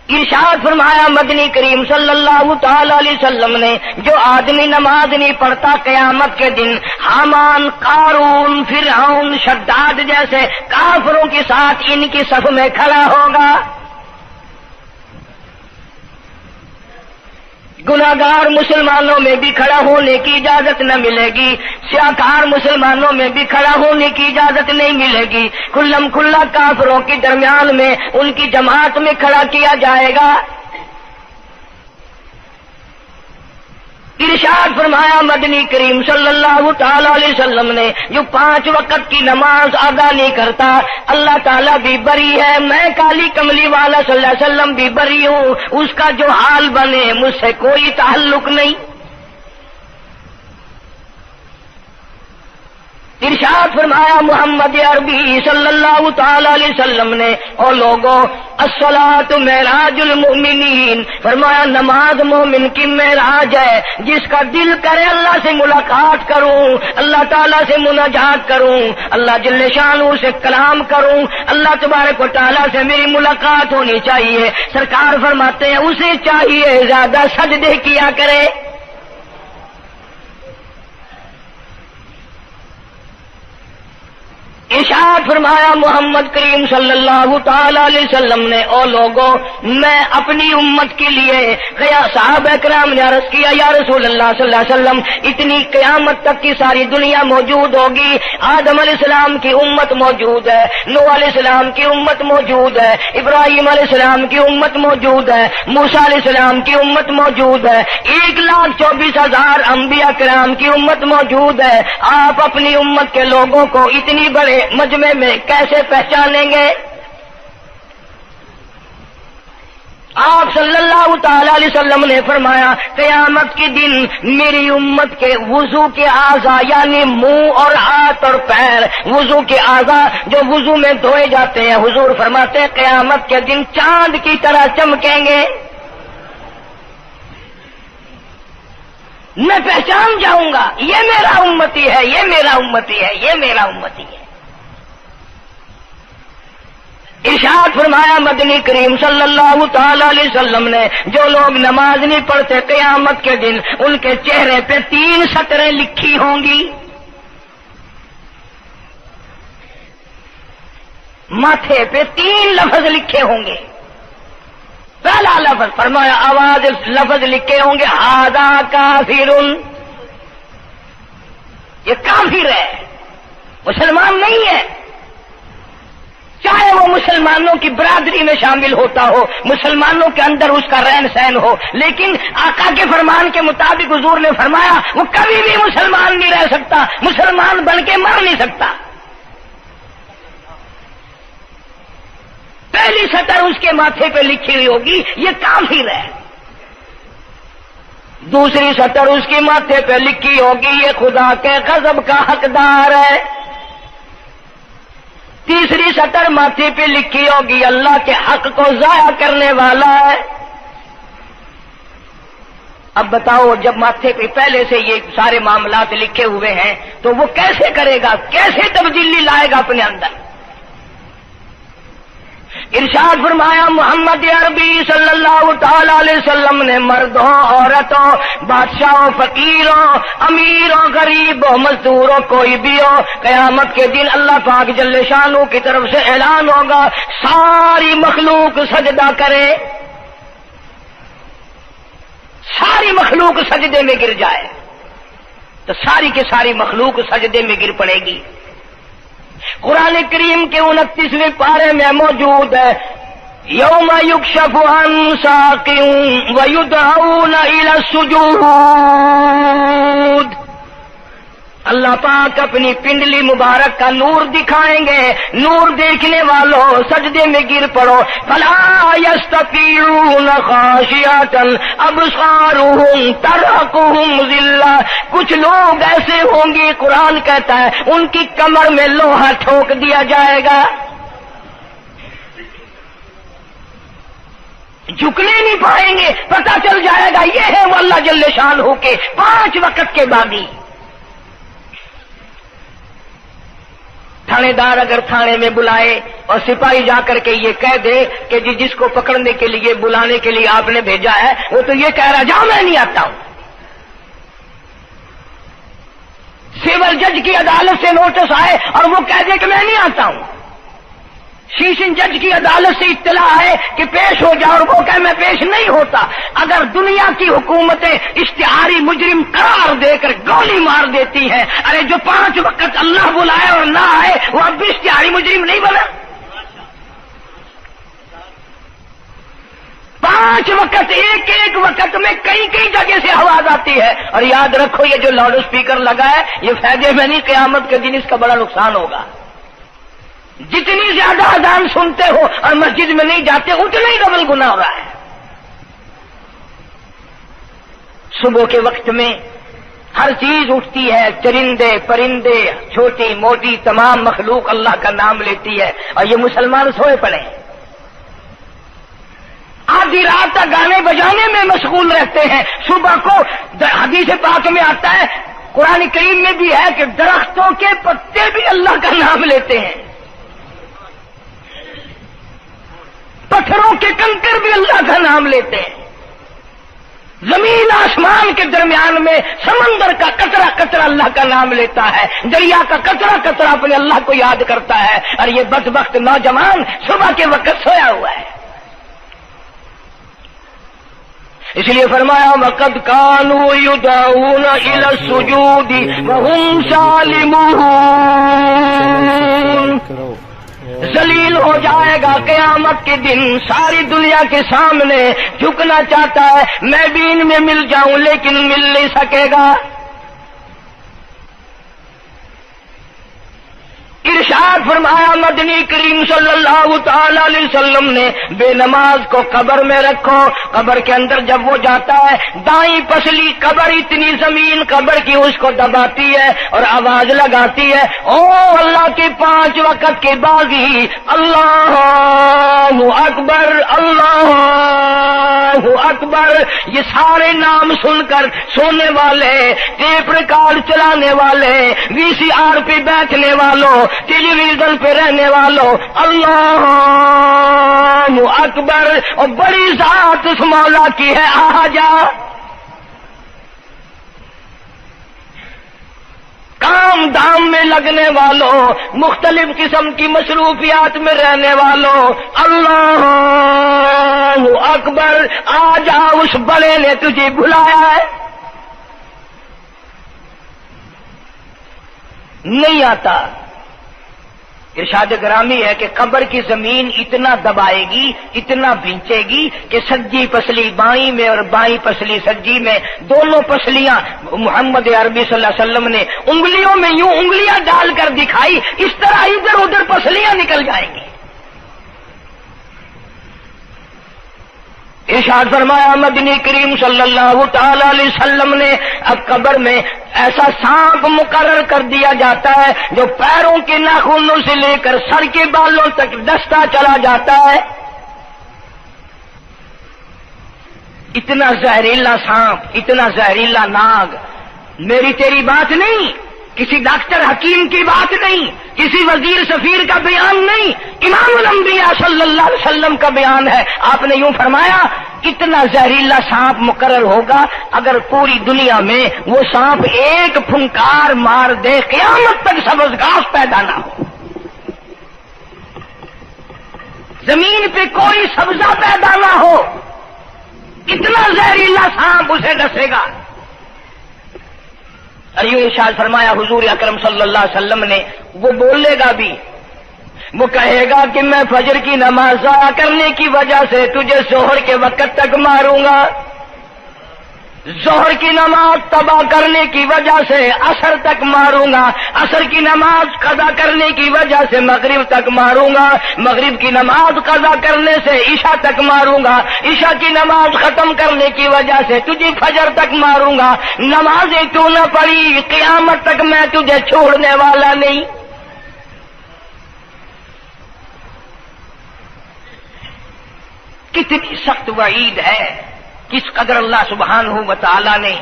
ارشاد فرمایا مدنی کریم صلی اللہ تعالی علیہ وسلم نے، جو آدمی نماز نہیں پڑھتا قیامت کے دن حامان، قارون، فرعون، شداد جیسے کافروں کے ساتھ ان کی صف میں کھڑا ہوگا۔ گناہگار مسلمانوں میں بھی کھڑا ہونے کی اجازت نہ ملے گی، سیاکار مسلمانوں میں بھی کھڑا ہونے کی اجازت نہیں ملے گی، کھلم کھلا کافروں کے درمیان میں ان کی جماعت میں کھڑا کیا جائے گا۔ ارشاد فرمایا مدنی کریم صلی اللہ تعالی علیہ وسلم نے، جو 5 وقت کی نماز ادا نہیں کرتا اللہ تعالیٰ بھی بری ہے، میں کالی کملی والا صلی اللہ علیہ وسلم بھی بری ہوں، اس کا جو حال بنے مجھ سے کوئی تعلق نہیں۔ ارشاد فرمایا محمد عربی صلی اللہ تعالی علیہ وسلم نے، اور لوگوں الصلاۃ معراج المؤمنین، فرمایا نماز مومن کی معراج ہے، جس کا دل کرے اللہ سے ملاقات کروں، اللہ تعالیٰ سے مناجات کروں، اللہ جل شانہ سے کلام کروں، اللہ تبارک و تعالیٰ سے میری ملاقات ہونی چاہیے۔ سرکار فرماتے ہیں اسے چاہیے زیادہ سجدے کیا کرے۔ ارشاد فرمایا محمد کریم صلی اللہ تعالی علیہ وسلم نے، او لوگوں میں اپنی امت کے لیے صحابہ کرام نے عرض کیا یا رسول اللہ صلی اللہ علیہ وسلم اتنی قیامت تک کی ساری دنیا موجود ہوگی، آدم علیہ السلام کی امت موجود ہے، نوح علیہ السلام کی امت موجود ہے، ابراہیم علیہ السلام کی امت موجود ہے، موسیٰ علیہ السلام کی امت موجود ہے، 1,24,000 انبیاء کرام کی امت موجود ہے، آپ اپنی امت کے لوگوں کو اتنی بڑے مجمع میں کیسے پہچانیں گے؟ آپ صلی اللہ تعالی علیہ وسلم نے فرمایا قیامت کے دن میری امت کے وضو کے اعضاء یعنی منہ اور ہاتھ اور پیر، وضو کے اعضاء جو وضو میں دھوئے جاتے ہیں، حضور فرماتے ہیں قیامت کے دن چاند کی طرح چمکیں گے، میں پہچان جاؤں گا یہ میرا امتی ہے، یہ میرا امتی ہے، یہ میرا امتی ہے۔ ارشاد فرمایا مدنی کریم صلی اللہ تعالی علیہ وسلم نے، جو لوگ نماز نہیں پڑھتے قیامت کے دن ان کے چہرے پہ 3 سطریں لکھی ہوں گی، ماتھے پہ 3 لفظ لکھے ہوں گے۔ پہلا لفظ فرمایا آواز لفظ لکھے ہوں گے ھذا کافر، یہ کافر ہے، مسلمان نہیں ہے، چاہے وہ مسلمانوں کی برادری میں شامل ہوتا ہو، مسلمانوں کے اندر اس کا رہن سہن ہو، لیکن آقا کے فرمان کے مطابق حضور نے فرمایا وہ کبھی بھی مسلمان نہیں رہ سکتا، مسلمان بن کے مر نہیں سکتا۔ پہلی سطر اس کے ماتھے پہ لکھی ہوئی ہوگی یہ کافر ہے، دوسری سطر اس کے ماتھے پہ لکھی ہوگی یہ خدا کے غضب کا حقدار ہے، تیسری سطر ماتھے پہ لکھی ہوگی اللہ کے حق کو ضائع کرنے والا ہے۔ اب بتاؤ جب ماتھے پہ پہلے سے یہ سارے معاملات لکھے ہوئے ہیں تو وہ کیسے کرے گا، کیسے تبدیلی لائے گا اپنے اندر؟ ارشاد فرمایا محمد عربی صلی اللہ تعالی علیہ وسلم نے، مردوں عورتوں بادشاہوں فقیروں امیروں غریبوں مزدوروں کوئی بھی ہو، قیامت کے دن اللہ پاک جل شانہ کی طرف سے اعلان ہوگا ساری مخلوق سجدہ کرے، ساری مخلوق سجدے میں گر جائے، تو ساری کی ساری مخلوق سجدے میں گر پڑے گی۔ قرآن کریم کے 29ویں پارے میں موجود ہے یوم یکشف عن ساق ویدعون الی السجود، اللہ پاک اپنی پنڈلی مبارک کا نور دکھائیں گے، نور دیکھنے والوں سجدے میں گر پڑو، فلا یستطیعون خاشعۃ ابصارهم ترهقهم ذلہ، کچھ لوگ ایسے ہوں گے قرآن کہتا ہے ان کی کمر میں لوہا ٹھوک دیا جائے گا، جھکنے نہیں پائیں گے، پتہ چل جائے گا یہ ہے وہ اللہ جل شانہ کے 5 وقت کے باغی۔ تھانے دار اگر تھانے میں بلائے اور سپاہی جا کر کے یہ کہہ دے کہ جس کو پکڑنے کے لیے بلانے کے لیے آپ نے بھیجا ہے وہ تو یہ کہہ رہا جاؤ میں نہیں آتا ہوں. سول جج کی عدالت سے نوٹس آئے اور وہ کہہ دے کہ میں نہیں آتا ہوں. سیشن جج کی عدالت سے اطلاع ہے کہ پیش ہو جاؤ اور وہ کہ میں پیش نہیں ہوتا. اگر دنیا کی حکومتیں اشتہاری مجرم قرار دے کر گولی مار دیتی ہیں، ارے جو 5 وقت اللہ بلائے اور نہ آئے وہ اب بھی اشتہاری مجرم نہیں بنا. 5 وقت ایک وقت میں کئی جگہ سے آواز آتی ہے. اور یاد رکھو یہ جو لاؤڈ اسپیکر لگا ہے یہ فائدے میں نہیں، قیامت کے دن اس کا بڑا نقصان ہوگا. جتنی زیادہ اذان سنتے ہو اور مسجد میں نہیں جاتے اتنا ہی ڈبل گناہ ہو رہا ہے. صبح کے وقت میں ہر چیز اٹھتی ہے، چرندے پرندے چھوٹی موٹی تمام مخلوق اللہ کا نام لیتی ہے اور یہ مسلمان سوئے پڑے ہیں. آدھی رات تک گانے بجانے میں مشغول رہتے ہیں. صبح کو حدیث پاک میں آتا ہے، قرآن کریم میں بھی ہے کہ درختوں کے پتے بھی اللہ کا نام لیتے ہیں، پتھروں کے کنکر بھی اللہ کا نام لیتے ہیں. زمین آسمان کے درمیان میں سمندر کا قطرہ قطرہ اللہ کا نام لیتا ہے، دریا کا قطرہ قطرہ اپنے اللہ کو یاد کرتا ہے. اور یہ بدبخت نوجوان صبح کے وقت سویا ہوا ہے. اس لیے فرمایا وَقَدْ كَانُوا يُدْعَوْنَ إِلَى السُّجُودِ وَهُمْ سَالِمُونَ. ذلیل ہو جائے گا قیامت کے دن، ساری دنیا کے سامنے جھکنا چاہتا ہے میں بھی ان میں مل جاؤں لیکن مل نہیں سکے گا. ارشاد فرمایا مدنی کریم صلی اللہ تعالی علیہ وسلم نے بے نماز کو قبر میں رکھو. قبر کے اندر جب وہ جاتا ہے دائیں پسلی قبر اتنی زمین قبر کی اس کو دباتی ہے اور آواز لگاتی ہے او اللہ کے 5 وقت کے باغی اللہ اکبر اللہ اکبر. یہ سارے نام سن کر سونے والے، ٹیپ ریکارڈ چلانے والے، وی سی آر پہ بیٹھنے والوں، ٹیلی ویژن پہ رہنے والوں اللہ اکبر اور بڑی ذات اس مولا کی ہے آ جا. کام دام میں لگنے والوں، مختلف قسم کی مصروفیات میں رہنے والوں اللہ اکبر آ جا، اس بڑے نے تجھے بلایا ہے. نہیں آتا. ارشاد گرامی ہے کہ قبر کی زمین اتنا دبائے گی، اتنا بھینچے گی کہ سجی پسلی بائیں میں اور بائیں پسلی سجی میں دونوں پسلیاں محمد عربی صلی اللہ علیہ وسلم نے انگلیوں میں یوں انگلیاں ڈال کر دکھائی، اس طرح ادھر ادھر پسلیاں نکل جائیں گی. ارشاد فرمایا مدنی کریم صلی اللہ تعالی علیہ وسلم نے اب قبر میں ایسا سانپ مقرر کر دیا جاتا ہے جو پیروں کے ناخنوں سے لے کر سر کے بالوں تک ڈستا چلا جاتا ہے. اتنا زہریلا سانپ، اتنا زہریلا ناگ. میری تیری بات نہیں، کسی ڈاکٹر حکیم کی بات نہیں، کسی وزیر سفیر کا بیان نہیں، امام الانبیاء صلی اللہ علیہ وسلم کا بیان ہے. آپ نے یوں فرمایا اتنا زہریلا سانپ مقرر ہوگا اگر پوری دنیا میں وہ سانپ ایک پھنکار مار دے قیامت تک سبز گھاس پیدا نہ ہو، زمین پہ کوئی سبزہ پیدا نہ ہو، اتنا زہریلا سانپ اسے ڈسے گا. اور یوں ارشاد فرمایا حضور اکرم صلی اللہ علیہ وسلم نے وہ بولے گا بھی، وہ کہے گا کہ میں فجر کی نماز ضائع کرنے کی وجہ سے تجھے ظہر کے وقت تک ماروں گا، ظہر کی نماز تباہ کرنے کی وجہ سے عصر تک ماروں گا، عصر کی نماز قضا کرنے کی وجہ سے مغرب تک ماروں گا، مغرب کی نماز قضا کرنے سے عشاء تک ماروں گا، عشاء کی نماز ختم کرنے کی وجہ سے تجھے فجر تک ماروں گا. نمازیں تو نہ پڑھی قیامت تک میں تجھے چھوڑنے والا نہیں. کتنی سخت وعید ہے، کس قدر اللہ سبحانہ و تعالی نے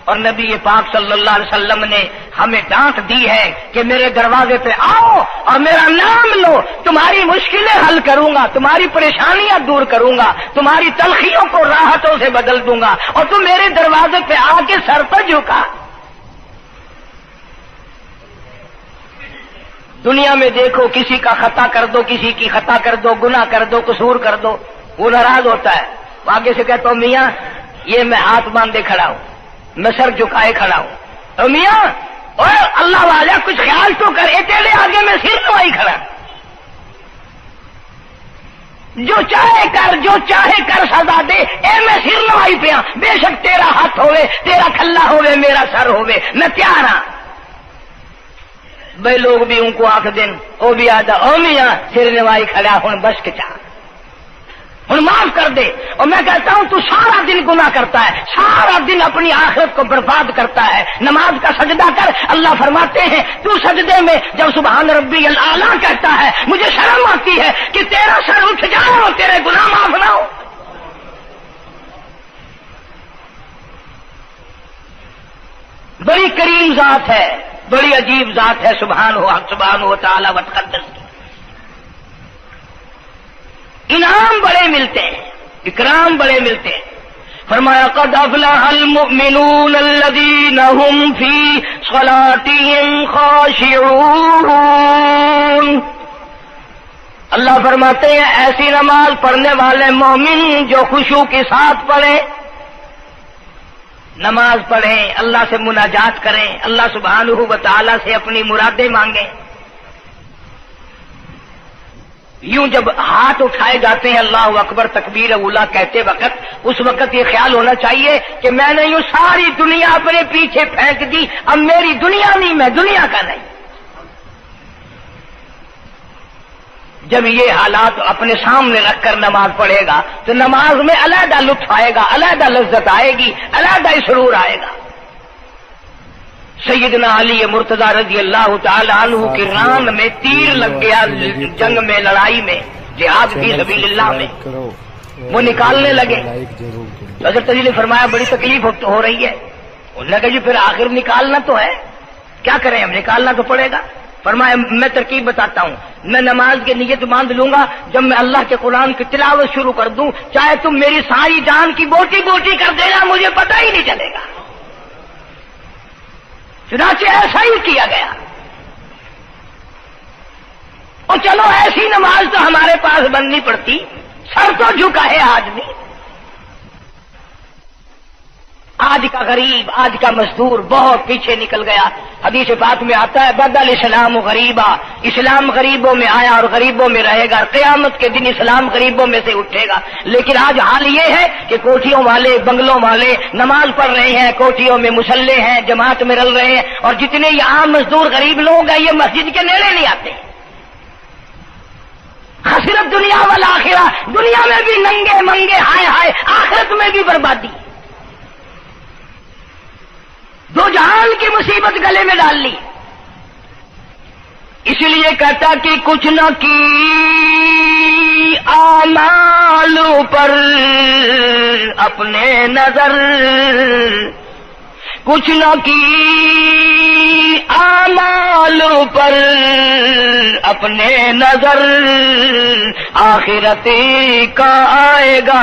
اور نبی پاک صلی اللہ علیہ وسلم نے ہمیں ڈانٹ دی ہے کہ میرے دروازے پہ آؤ اور میرا نام لو، تمہاری مشکلیں حل کروں گا، تمہاری پریشانیاں دور کروں گا، تمہاری تلخیوں کو راحتوں سے بدل دوں گا، اور تم میرے دروازے پہ آ کے سر پر جھکا۔ دنیا میں دیکھو، کسی کا خطا کر دو، کسی کی خطا کر دو، گناہ کر دو، قصور کر دو، وہ ناراض ہوتا ہے، آگے سے کہتا ہوں میاں یہ میں ہاتھ باندھے کھڑا ہوں، میں سر جھکائے کھڑا ہوں، تو میاں اور اللہ والا کچھ خیال تو کر، تیرے آگے میں سر نوائی کھڑا، جو چاہے کر، جو چاہے کر سزا دے، میں سر نوائی پہ ہاں، بے شک تیرا ہاتھ ہوئے، تیرا کھلا ہوئے، میرا سر ہوئے، میں تیار ہاں۔ بھائی لوگ بھی ان کو آخ دن وہ بھی آدھا او میاں سر نوائی کھڑا ہوں بس کے چاہ ہوں معاف کر دے، اور میں کہتا ہوں تو سارا دن گناہ کرتا ہے، سارا دن اپنی آخرت کو برباد کرتا ہے، نماز کا سجدہ کر، اللہ فرماتے ہیں تو سجدے میں جب سبحان ربی الاعلیٰ کہتا ہے مجھے شرم آتی ہے کہ تیرا سر اٹھ جائے اور تیرے گناہ معاف نہ ہو۔ بڑی کریم ذات ہے، بڑی عجیب ذات ہے، سبحانہ و تعالی و تقدس کی، انعام بڑے ملتے ہیں، اکرام بڑے ملتے ہیں۔ فرمایا قد افلح المؤمنون الذین هم فی صلاتهم خاشعون، اللہ فرماتے ہیں ایسی نماز پڑھنے والے مومن جو خشوع کے ساتھ پڑھیں، نماز پڑھیں، اللہ سے مناجات کریں، اللہ سبحانہ و تعالی سے اپنی مرادیں مانگیں۔ یوں جب ہاتھ اٹھائے جاتے ہیں اللہ اکبر تکبیر اولا کہتے وقت، اس وقت یہ خیال ہونا چاہیے کہ میں نے یوں ساری دنیا اپنے پیچھے پھینک دی، اب میری دنیا نہیں، میں دنیا کا نہیں۔ جب یہ حالات اپنے سامنے رکھ کر نماز پڑھے گا تو نماز میں علیحدہ لطف آئے گا، علیحدہ لذت آئے گی، علیحدہ سرور آئے گا۔ سیدنا علی مرتضی رضی اللہ تعالی عنہ کی ران میں تیر لگ گیا، جنگ میں، لڑائی میں، جہاد فی سبیل اللہ میں، وہ نکالنے لگے تو حضرت علی نے فرمایا بڑی تکلیف ہو رہی ہے، انہوں نے کہا جی پھر آخر نکالنا تو ہے، کیا کریں ہم، نکالنا تو پڑے گا۔ فرمایا میں ترکیب بتاتا ہوں، میں نماز کی نیت باندھ لوں گا، جب میں اللہ کے قرآن کی تلاوت شروع کر دوں چاہے تم میری ساری جان کی بوٹی بوٹی کر دینا مجھے پتہ ہی نہیں چلے گا۔ چنانچہ ایسا ہی کیا گیا، اور چلو ایسی نماز تو ہمارے پاس بننی پڑتی، سر تو جھکا ہے آدمی، آج کا غریب، آج کا مزدور بہت پیچھے نکل گیا۔ حدیث پاک میں آتا ہے بدل اسلام غریبا، اسلام غریبوں میں آیا اور غریبوں میں رہے گا، قیامت کے دن اسلام غریبوں میں سے اٹھے گا۔ لیکن آج حال یہ ہے کہ کوٹھیوں والے، بنگلوں والے نماز پڑھ رہے ہیں، کوٹھیوں میں مصلے ہیں، جماعت میں رل رہے ہیں، اور جتنے یہ عام مزدور غریب لوگ ہیں یہ مسجد کے نیڑے نہیں آتے۔ خسرت دنیا والآخرہ، دنیا میں بھی ننگے منگے ہائے ہائے، آخرت میں بھی بربادی، دو جہان کی مصیبت گلے میں ڈال لی۔ اس لیے کہتا کہ کچھ نہ کی اعمال پر اپنے نظر، کچھ نہ کی اعمال پر اپنے نظر، آخرت کا آئے گا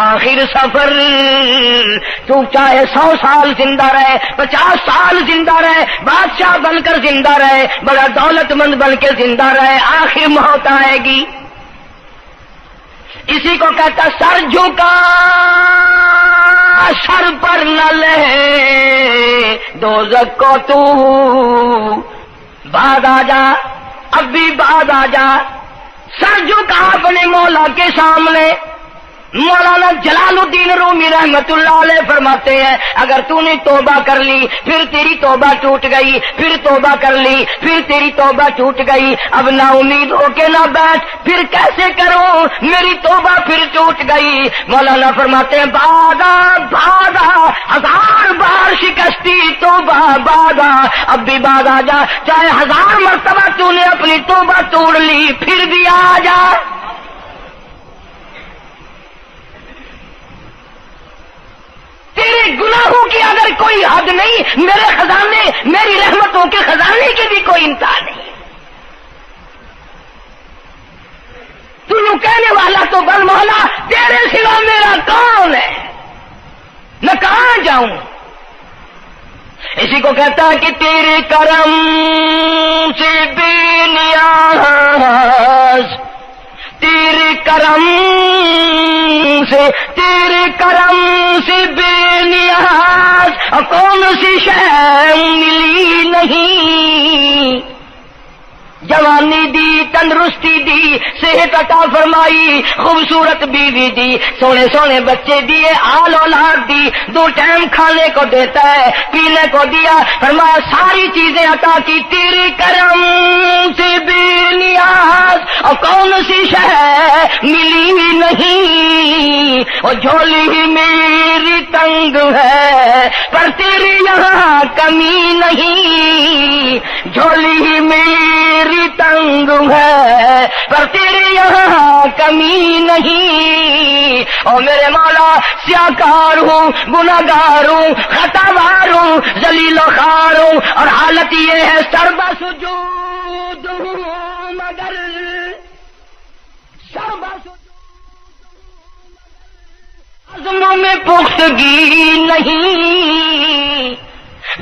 آخر سفر۔ تو چاہے 100 سال زندہ رہے، 50 سال زندہ رہے، بادشاہ بن کر زندہ رہے، بڑا دولت مند بن کے زندہ رہے، آخر موت آئے گی۔ اسی کو کہتا سر جھکا سر پر نہ لے دوزخ کو تو، بعد آ جا، اب بھی بعد آ جا، سر جھکا اپنے مولا کے سامنے۔ مولانا جلال الدین رومی رحمت اللہ علیہ فرماتے ہیں اگر تو نے توبہ کر لی پھر تیری توبہ ٹوٹ گئی، پھر توبہ کر لی پھر تیری توبہ ٹوٹ گئی، اب نا امید ہو کے نہ بیٹھ، پھر کیسے کروں میری توبہ پھر ٹوٹ گئی۔ مولانا فرماتے ہیں بادا بادا 1000 بار شکستی توبہ بادا، اب بھی بعد آ جا، چاہے 1000 مرتبہ تو نے اپنی توبہ توڑ لی پھر بھی آ جا۔ تیرے گناہوں کی اگر میں کوئی حد نہیں، میرے خزانے، میری رحمتوں کے خزانے کی بھی کوئی انتہا نہیں۔ تو یوں کہنے والا تو بل مولا تیرے سوا میرا کون ہے، میں کہاں جاؤں؟ اسی کو کہتا ہے کہ تیرے کرم سے بے نیاز، تیرے کرم سے بے نیاز، اور کون سی شے ملی نہیں، جوانی دی، تندرستی دی، صحت عطا فرمائی، خوبصورت بیوی دی، سونے سونے بچے دیے، آل اولاد دی، 2 ٹائم کھانے کو دیتا ہے، پینے کو دیا، فرمایا ساری چیزیں عطا کی، تیرے کرم سے بے نیاز، اور کون سی شے ملی نہیں، اور جھولی ہی میری تنگ ہے پر تیرے یہاں کمی نہیں، جھولی ہی میری تنگ ہے پر تیرے یہاں کمی نہیں، اور میرے مولا سیاکار ہوں، گناہگار ہوں، خطاوار ہوں، ذلیل و خوار ہوں، اور حالت یہ ہے سربا سجود ہوں مگر سربا عزموں میں پختگی نہیں،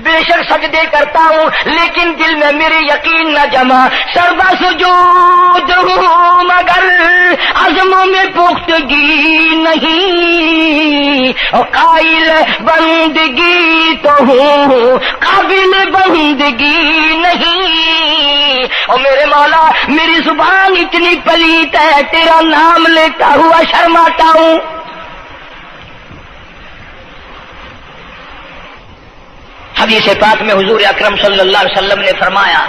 بے شک سجدے کرتا ہوں لیکن دل میں میرے یقین نہ جمع، سربا سجود ہوں مگر عزموں میں پختگی نہیں، اور قائل بندگی تو ہوں قابل بندگی نہیں، اور میرے مولا میری زبان اتنی پلیت ہے تیرا نام لیتا ہوا شرماتا ہوں۔ حدیث پاک میں حضور اکرم صلی اللہ علیہ وسلم نے فرمایا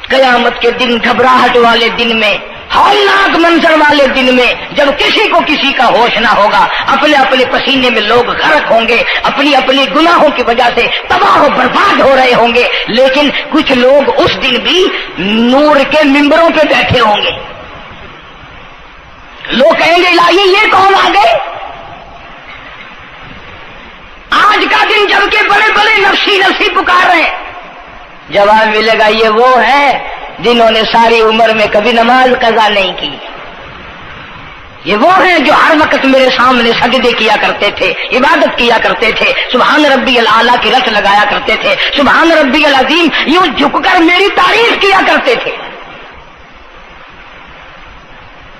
قیامت کے دن، گھبراہٹ والے دن میں، ہولناک منظر والے دن میں، جب کسی کو کسی کا ہوش نہ ہوگا، اپنے اپنے پسینے میں لوگ غرق ہوں گے، اپنی اپنی گناہوں کی وجہ سے تباہ و برباد ہو رہے ہوں گے، لیکن کچھ لوگ اس دن بھی نور کے ممبروں پہ بیٹھے ہوں گے، لوگ کہیں گے الہی یہ کون آ گئے؟ آج کا دن جب کہ بڑے بڑے نفسی نفسی پکار رہے ہیں، جواب ملے گا یہ وہ ہے جنہوں نے ساری عمر میں کبھی نماز قضا نہیں کی، یہ وہ ہیں جو ہر وقت میرے سامنے سجدے کیا کرتے تھے، عبادت کیا کرتے تھے، سبحان ربی الاعلیٰ کی رٹ لگایا کرتے تھے، سبحان ربی العظیم یوں جھک کر میری تعریف کیا کرتے تھے۔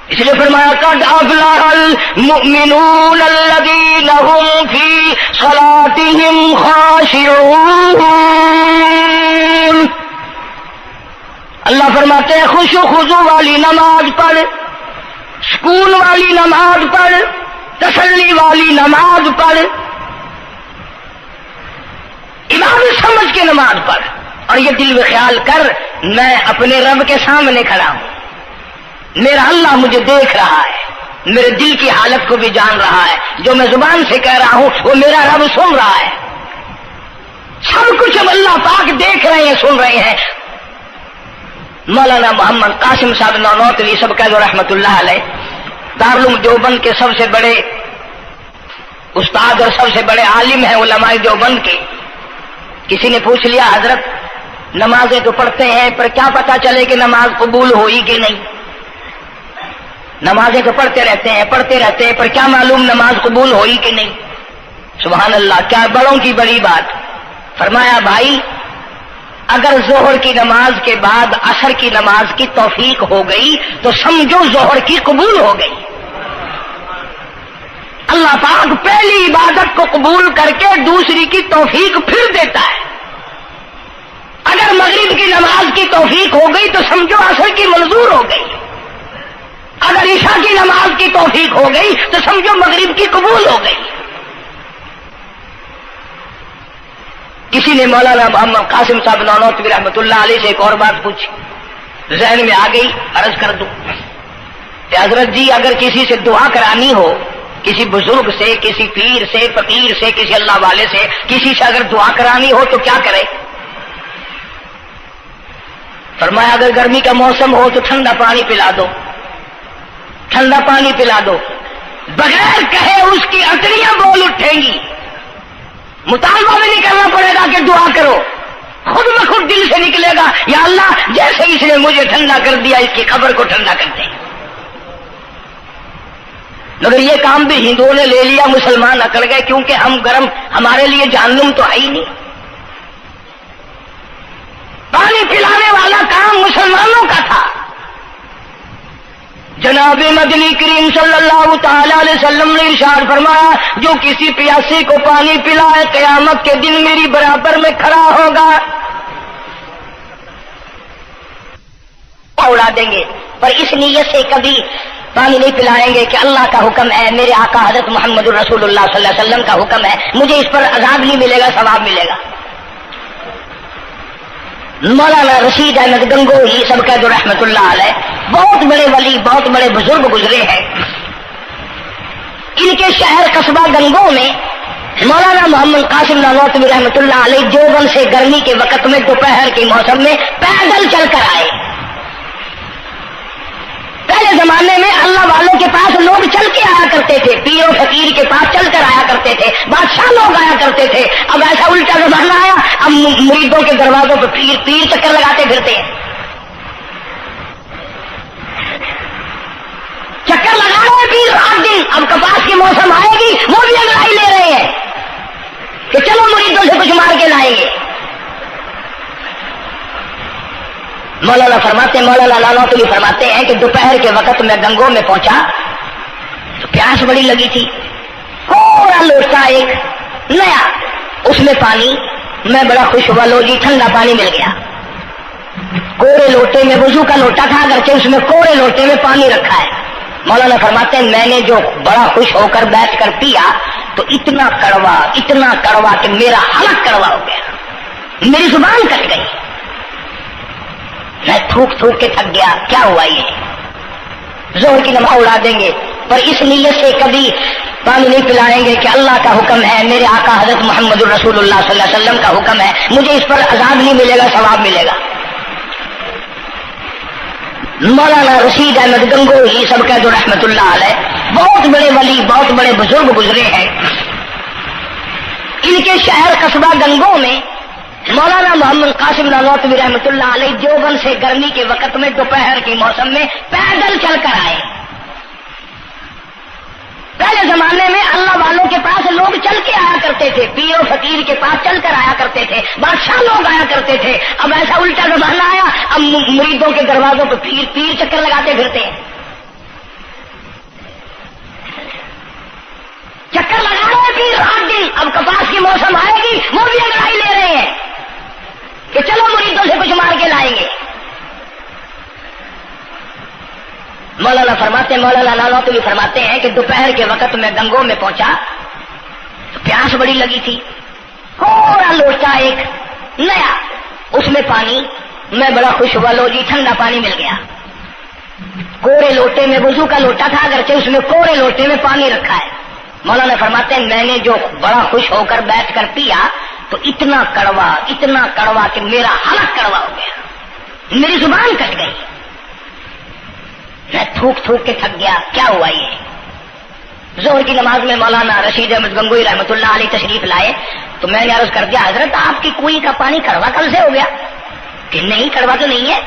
اس لیے فرمایا قد افلح المؤمنون الذین هم فی صلاتهم خاشعون، اللہ فرماتے ہیں خوش و خضوع والی نماز پڑھ، سکون والی نماز پڑھ، تسلی والی نماز پڑھ، عبادت سمجھ کے نماز پڑھ، اور یہ دل میں خیال کر میں اپنے رب کے سامنے کھڑا ہوں، میرا اللہ مجھے دیکھ رہا ہے، میرے دل کی حالت کو بھی جان رہا ہے، جو میں زبان سے کہہ رہا ہوں وہ میرا رب سن رہا ہے، سب کچھ اب اللہ پاک دیکھ رہے ہیں، سن رہے ہیں۔ مولانا محمد قاسم صاحب نانوتوی سب کہہ دو رحمت اللہ علیہ، دارالعلوم دیوبند کے سب سے بڑے استاد اور سب سے بڑے عالم ہیں علماء دیوبند کے۔ کسی نے پوچھ لیا حضرت نمازیں تو پڑھتے ہیں پر کیا پتا چلے کہ نماز قبول ہوئی کہ نہیں؟ نمازیں تو پڑھتے رہتے ہیں پر کیا معلوم نماز قبول ہوئی کہ نہیں؟ سبحان اللہ، کیا بڑوں کی بڑی بات۔ فرمایا بھائی اگر ظہر کی نماز کے بعد عصر کی نماز کی توفیق ہو گئی تو سمجھو ظہر کی قبول ہو گئی۔ اللہ پاک پہلی عبادت کو قبول کر کے دوسری کی توفیق پھر دیتا ہے۔ اگر مغرب کی نماز کی توفیق ہو گئی تو سمجھو عصر کی منظور ہو گئی، اگر عشاء کی نماز کی توفیق ہو گئی تو سمجھو مغرب کی قبول ہو گئی۔ کسی نے مولانا محمد قاسم صاحب نانوتوی رحمۃ اللہ علیہ سے ایک اور بات پوچھی، ذہن میں آ گئی، عرض کر دوں کہ حضرت جی اگر کسی سے دعا کرانی ہو، کسی بزرگ سے، کسی پیر سے، فقیر سے، کسی اللہ والے سے، کسی سے اگر دعا کرانی ہو تو کیا کرے؟ فرمایا اگر گرمی کا موسم ہو تو ٹھنڈا پانی پلا دو، ٹھنڈا پانی پلا دو، بغیر کہے اس کی اٹڑیاں بول اٹھیں گی، مطالبہ بھی نہیں کرنا پڑے گا کہ دعا کرو، خود بخود دل سے نکلے گا یا اللہ جیسے اس نے مجھے ٹھنڈا کر دیا اس کی قبر کو ٹھنڈا کر دیں۔ مگر یہ کام بھی ہندوؤں نے لے لیا، مسلمان اکڑ گئے، کیونکہ ہم گرم، ہمارے لیے جہنم تو ہے ہی نہیں۔ پانی پلانے والا کام مسلمانوں کا تھا۔ جناب مدنی کریم صلی اللہ تعالی علیہ وسلم نے ارشاد فرمایا جو کسی پیاسے کو پانی پلائے قیامت کے دن میری برابر میں کھڑا ہوگا، اڑا دیں گے، پر اس نیت سے کبھی پانی نہیں پلائیں گے کہ اللہ کا حکم ہے، میرے آقا حضرت محمد الرسول اللہ صلی اللہ علیہ وسلم کا حکم ہے، مجھے اس پر عذاب نہیں ملے گا، ثواب ملے گا۔ مولانا رشید احمد گنگوہی سب کا جو رحمت اللہ علیہ، بہت بڑے ولی، بہت بڑے بزرگ گزرے ہیں۔ ان کے شہر قصبہ گنگو میں مولانا محمد قاسم نانوتوی رحمت اللہ علیہ دیوبند سے گرمی کے وقت میں دوپہر کے موسم میں پیدل چل کر آئے۔ پہلے زمانے میں اللہ والوں کے پاس لوگ چل کے آیا کرتے تھے، پیر و فقیر کے پاس چل کر آیا کرتے تھے، بادشاہ لوگ آیا کرتے تھے۔ اب ایسا الٹا زمانہ آیا، اب مریدوں کے دروازوں پہ پیر چکر لگاتے پھرتے ہیں، چکر لگا رہے ہیں پیر رات دن۔ اب کپاس کی موسم آئے گی وہ بھی انگڑائی لے رہے ہیں کہ چلو مریدوں سے کچھ مار کے لائیں گے۔ مولانا نانوتوی فرماتے ہیں کہ دوپہر کے وقت میں گنگو میں پہنچا تو پیاس بڑی لگی تھی، تھوڑا لوٹا ایک نیا، اس میں پانی، میں بڑا خوش ہوا، لو جی ٹھنڈا پانی مل گیا۔ کوڑے لوٹے میں، وضو کا لوٹا تھا اگرچہ اس میں کوڑے لوٹے میں پانی رکھا ہے۔ مولانا فرماتے ہیں میں نے جو بڑا خوش ہو کر بیٹھ کر پیا تو اتنا کڑوا کہ میرا حلق کڑوا ہو گیا، میری زبان کٹ گئی، میں تھوک کے تھک گیا۔ کیا ہوا؟ یہ زہر کی نماز اڑا دیں گے، پر اس نیت سے کبھی پانی نہیں پلائیں گے کہ اللہ کا حکم ہے، میرے آقا حضرت محمد الرسول اللہ صلی اللہ علیہ وسلم کا حکم ہے، مجھے اس پر عذاب نہیں ملے گا، ثواب ملے گا۔ مولانا رشید احمد گنگوہی سب کا جو رحمت اللہ علیہ، بہت بڑے ولی، بہت بڑے بزرگ گزرے ہیں۔ ان کے شہر قصبہ گنگو میں مولانا محمد قاسم نانوتوی رحمت اللہ علیہ دیوبند سے گرمی کے وقت میں دوپہر کے موسم میں پیدل چل کر آئے۔ پہلے زمانے میں اللہ والوں کے پاس لوگ چل کے آیا کرتے تھے، پیر و فقیر کے پاس چل کر آیا کرتے تھے، بادشاہ لوگ آیا کرتے تھے۔ اب ایسا الٹا زمانہ آیا، اب مریدوں کے دروازوں پہ پیر چکر لگاتے پھرتے ہیں، چکر لگا رہے ہیں پیر رات دن۔ اب کپاس کی موسم آئے گی وہ بھی انگڑائی لے رہے ہیں کہ چلو مریدوں سے کچھ مار کے لائیں گے۔ مولانا نانوتوی فرماتے ہیں کہ دوپہر کے وقت میں گنگو میں پہنچا تو پیاس بڑی لگی تھی، تھوڑا لوٹا ایک نیا، اس میں پانی، میں بڑا خوش ہوا، لو جی ٹھنڈا پانی مل گیا۔ کوڑے لوٹے میں، وضو کا لوٹا تھا اگرچہ اس میں کوڑے لوٹے میں پانی رکھا ہے۔ مولانا فرماتے ہیں میں نے جو بڑا خوش ہو کر بیٹھ کر پیا تو اتنا کڑوا کہ میرا حلق کڑوا ہو گیا، میری زبان کٹ گئی، میں تھوک کے تھک گیا۔ کیا ہوا؟ یہ ظہر کی نماز میں مولانا رشید احمد گنگوہی رحمت اللہ علیہ تشریف لائے تو میں نے عرض کر دیا حضرت آپ کی کنویں کا پانی کڑوا کل سے ہو گیا؟ کہ نہیں، کڑوا تو نہیں ہے۔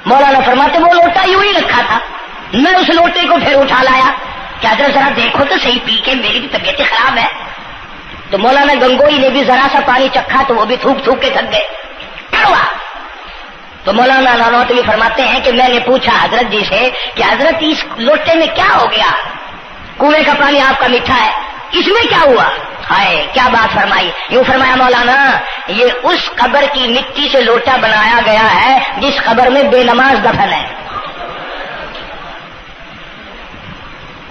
مولانا فرماتے وہ لوٹا یوں ہی رکھا تھا، میں اس لوٹے کو پھر اٹھا لایا کہ حضرت ذرا دیکھو تو صحیح پی کے، میری بھی طبیعت خراب ہے۔ تو مولانا گنگوہی نے بھی ذرا سا پانی چکھا تو وہ بھی تھوک کے تھک گئے، کڑوا۔ تو مولانا نانوتوی فرماتے ہیں کہ میں نے پوچھا حضرت جی سے کہ حضرت اس لوٹے میں کیا ہو گیا؟ کنویں کا پانی آپ کا میٹھا ہے، اس میں کیا ہوا؟ ہائے کیا بات فرمائی! یوں فرمایا مولانا یہ اس قبر کی مٹی سے لوٹا بنایا گیا ہے جس قبر میں بے نماز دفن ہے،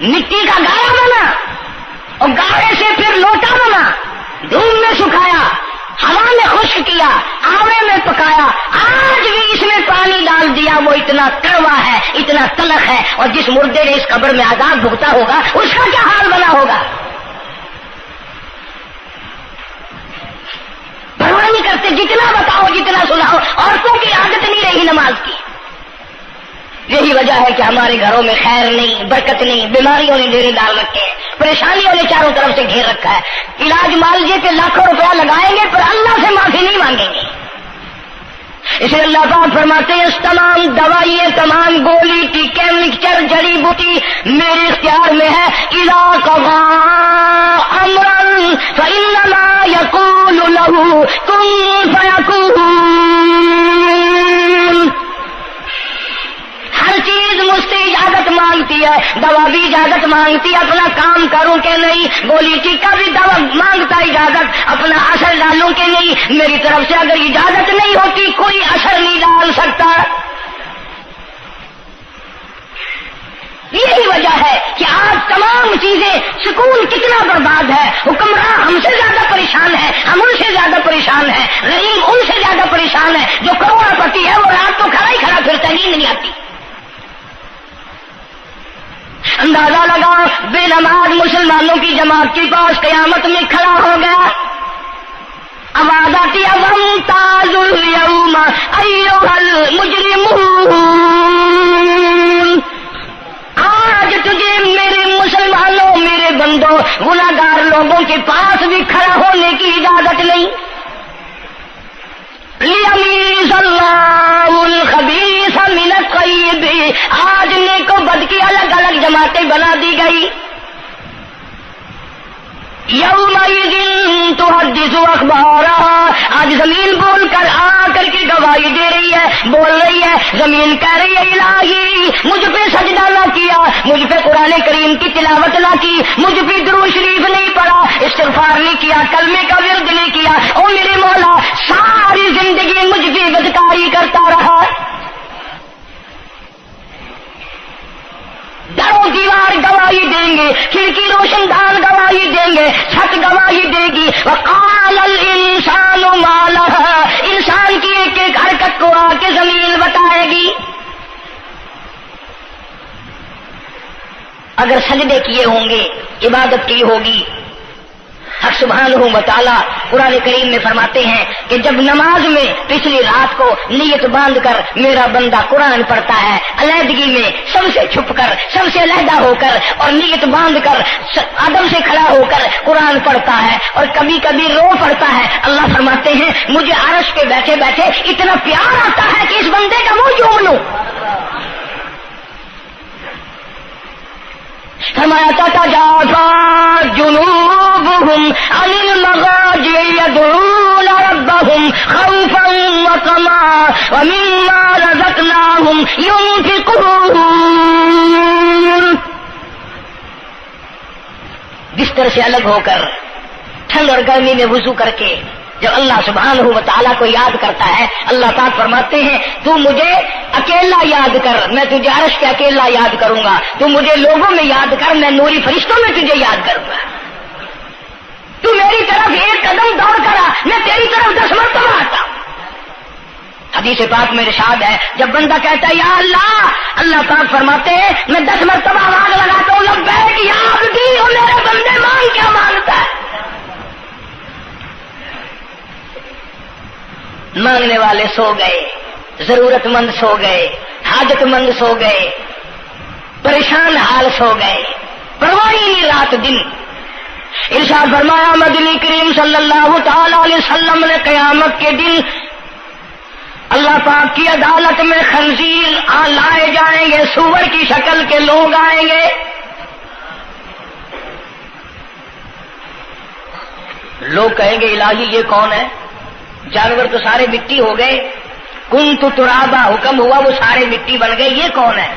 مٹی کا گاڑا بنا اور گاڑے سے پھر لوٹا بنا، دھوپ میں سکھایا، ہوا میں خشک کیا، آوے میں پکایا، آج بھی اس میں پانی ڈال دیا، وہ اتنا کڑوا ہے، اتنا تلخ ہے، اور جس مردے نے اس قبر میں عذاب بھگتا ہوگا اس کا کیا حال بنا ہوگا؟ پرواہ نہیں کرتے، جتنا بتاؤ جتنا سناؤ، عورتوں کی عادت نہیں رہی نماز کی۔ یہی وجہ ہے کہ ہمارے گھروں میں خیر نہیں، برکت نہیں، بیماریوں نے ڈیرے ڈال رکھے ہیں۔ پریشانیوں نے چاروں طرف سے گھیر رکھا ہے۔ علاج معالجے کے لاکھوں روپیہ لگائیں گے پر اللہ سے معافی نہیں مانگیں گے۔ اسے اللہ پاک فرماتے ہیں اس تمام دوائیں، تمام گولی ٹیکے مکسچر جڑی بوٹی میرے اختیار میں ہے۔ اذا قضى امرا فانما يقول له كن فيكون۔ ہر چیز مجھ سے اجازت مانگتی ہے، دوا بھی اجازت مانگتی ہے اپنا کام کروں کہ نہیں، گولی ٹیکا بھی دوا مانگتا اجازت اپنا اثر ڈالوں کہ نہیں۔ میری طرف سے اگر اجازت نہیں ہوتی کوئی اثر نہیں ڈال سکتا۔ یہی وجہ ہے کہ آج تمام چیزیں، سکون کتنا برباد ہے، حکمراں ہم سے زیادہ پریشان ہے، ہم ان سے زیادہ پریشان ہے، غریب ان سے زیادہ پریشان ہے، جو کروڑ پتی ہے وہ رات تو کھڑا ہی کھڑا پھرتا، نیند نہیں آتی۔ اندازہ لگا بے نماز مسلمانوں کی جماعت کے پاس قیامت میں کھڑا ہو گیا، آواز آتی ہے وامتازوا اليوم ایھا المجرمون۔ آج تجھے میرے مسلمانوں، میرے بندوں، گناہگار لوگوں کے پاس بھی کھڑا ہونے کی اجازت نہیں۔ لیمیز اللہ الخبیث من الطیب، آج نیک و بد کی الگ الگ جماعتیں بنا دی گئی۔ یومئذ تحدث اخبارها، آج زمین بول کر آ کر کے گواہی دے رہی ہے، بول رہی ہے، زمین کہہ رہی ہے الہی مجھ پہ سجدہ نہ کیا، مجھ پہ قرآن کریم کی تلاوت نہ کی، مجھ پہ درود شریف نہیں پڑھا، استغفار نہیں کیا، کلمے کا ورد نہیں کیا، او میرے مولا ساری زندگی مجھ پہ بدکاری کرتا رہا۔ درو دیوار گواہی دیں گے، کھڑکی روشن دان گواہی دیں گے، چھت گواہی دے گی۔ وقال الانسان ما لها، انسان کی ایک ایک حرکت کو آ کے زمین بتائے گی۔ اگر سجدے کیے ہوں گے، عبادت کی ہوگی، حق سبحانہ و تعالیٰ قرآن کریم میں فرماتے ہیں کہ جب نماز میں پچھلی رات کو نیت باندھ کر میرا بندہ قرآن پڑھتا ہے، علیحدگی میں سب سے چھپ کر، سب سے علیحدہ ہو کر اور نیت باندھ کر ادب سے کھڑا ہو کر قرآن پڑھتا ہے اور کبھی کبھی رو پڑھتا ہے، اللہ فرماتے ہیں مجھے عرش پہ بیٹھے بیٹھے اتنا پیار آتا ہے کہ اس بندے کا منہ چوم لوں۔ فرمایا تتجافى جنوبهم عن المضاجع يدعون ربهم خوفا وطمعا ومما رزقناهم ينفقون۔ بستر سے الگ ہو کر ٹھنڈ اور گرمی میں وضو کر کے جب اللہ سبحانہ و تعالیٰ کو یاد کرتا ہے، اللہ پاک فرماتے ہیں تو مجھے اکیلا یاد کر، میں تجھے عرش کے اکیلا یاد کروں گا، تو مجھے لوگوں میں یاد کر، میں نوری فرشتوں میں تجھے یاد کروں گا۔ تو میری طرف ایک قدم دوڑ کر آ، میں تیری طرف 10 مرتبہ آتا۔ حدیث پاک میں ارشاد ہے جب بندہ کہتا ہے یا اللہ، اللہ پاک فرماتے ہیں میں 10 مرتبہ آواز لگاتا ہوں لبیک یا عبدی، اور میرے بندے مانگ کیا مانگتا ہے؟ مانگنے والے سو گئے، ضرورت مند سو گئے، حاجت مند سو گئے، پریشان حال سو گئے، پرواہ نہیں رات دن۔ ارشاد فرمایا مدنی کریم صلی اللہ تعالی علیہ وسلم نے قیامت کے دن اللہ پاک کی عدالت میں خنزیر لائے جائیں گے، سور کی شکل کے لوگ آئیں گے، لوگ کہیں گے الہی یہ کون ہے؟ جانور تو سارے مٹی ہو گئے، کن تو ترابا حکم ہوا وہ سارے مٹی بن گئے، یہ کون ہے؟